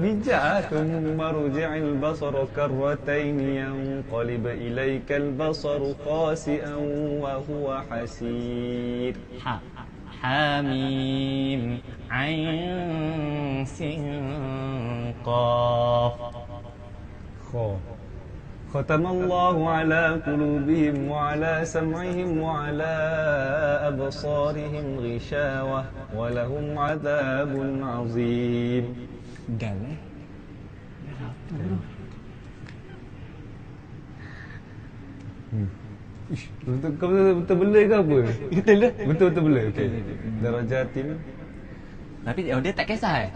bijak thumma ruji'il basaru karratayn yanqalib ilaykal basaru khasi'an wa huwa hasir حاميم عين سين قاف ختم الله على قلوبهم وعلى سمعهم وعلى أبصارهم غشاوة ولهم عذاب عظيم. Betul boleh ke apa? Betul lah. Betul boleh. Okey. Darajatin. Tapi dia tak kisah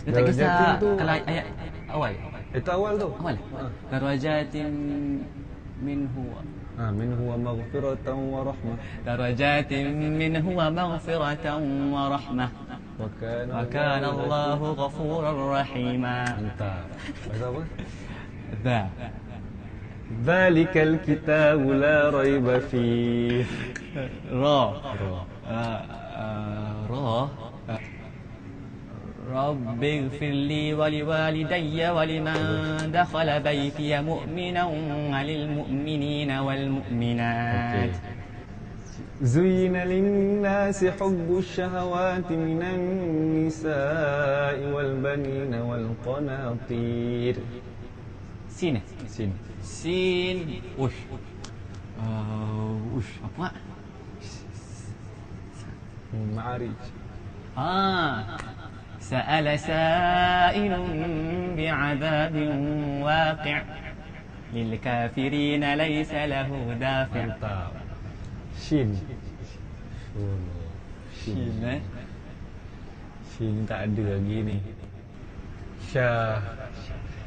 Dia tak kisah kalau ayat awal. Itu awal tu. Awal. Darajatin minhu. Minhu wa maghfiratan wa rahmah. Darajatin minhu wa maghfiratan wa rahmah. Wa kana Allahu ghafurar rahima. Mantap. Bahasa apa? Dah. ذلك الكتاب لا ريب فيه. رب اغفر لي ولوالدي ولمن دخل بيتي مؤمنا وللمؤمنين والمؤمنات. زين للناس حب الشهوات من النساء والبنين والقناطير. Sin. Ush. Apa? Ma'arij. سأل سائل بعذاب واقع للكافرين ليس له دافع. Shin. Shin tak ada lagi ni.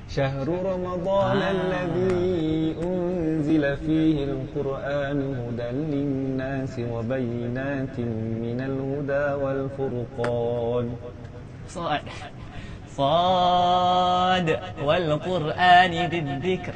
شهر رمضان الذي أنزل فيه القرآن هدى للناس وبينات من الهدى والفرقان. صاد والقرآن ذي الذكر.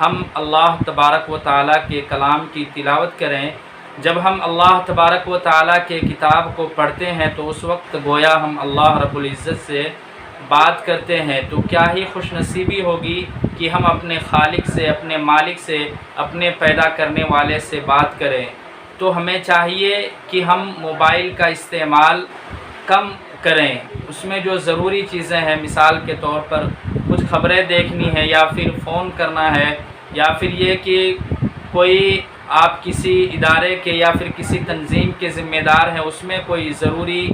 ہم اللہ تبارک و تعالیٰ کے کلام کی تلاوت کریں۔ جب ہم اللہ تبارک و تعالیٰ کے کتاب کو پڑھتے ہیں تو اس وقت گویا ہم اللہ رب العزت سے بات کرتے ہیں، تو کیا ہی خوش نصیبی ہوگی کہ ہم اپنے خالق سے، اپنے مالک سے، اپنے پیدا کرنے والے سے بات کریں۔ تو ہمیں چاہیے کہ ہم موبائل کا استعمال کم کریں، اس میں جو ضروری چیزیں ہیں، مثال کے طور پر کچھ خبریں دیکھنی ہے یا پھر فون کرنا ہے، یا پھر یہ کہ کوئی آپ کسی ادارے کے یا پھر کسی تنظیم کے ذمہ دار ہیں، اس میں کوئی ضروری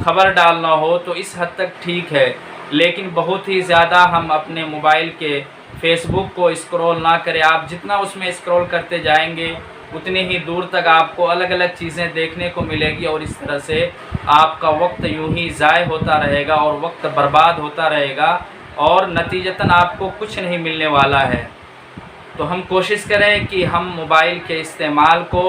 خبر ڈالنا ہو تو اس حد تک ٹھیک ہے، لیکن بہت ہی زیادہ ہم اپنے موبائل کے فیس بک کو اسکرول نہ کریں۔ آپ جتنا اس میں اسکرول کرتے جائیں گے اتنی ہی دور تک آپ کو الگ الگ چیزیں دیکھنے کو ملے گی، اور اس طرح سے آپ کا وقت یوں ہی ضائع ہوتا رہے گا اور وقت برباد ہوتا رہے گا، اور نتیجتاً آپ کو کچھ نہیں ملنے والا ہے۔ تو ہم کوشش کریں کہ ہم موبائل کے استعمال کو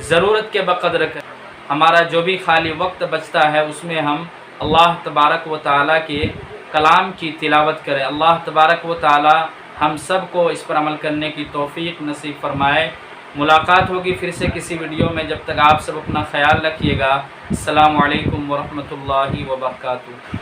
ضرورت کے بقدر کریں۔ ہمارا جو بھی خالی وقت بچتا ہے اس میں ہم اللہ تبارک و تعالیٰ کے کلام کی تلاوت کریں۔ اللہ تبارک و تعالیٰ ہم سب کو اس پر عمل کرنے کی توفیق نصیب فرمائے۔ ملاقات ہوگی پھر سے کسی ویڈیو میں، جب تک آپ سب اپنا خیال رکھیے گا۔ السلام علیکم ورحمۃ اللہ وبرکاتہ۔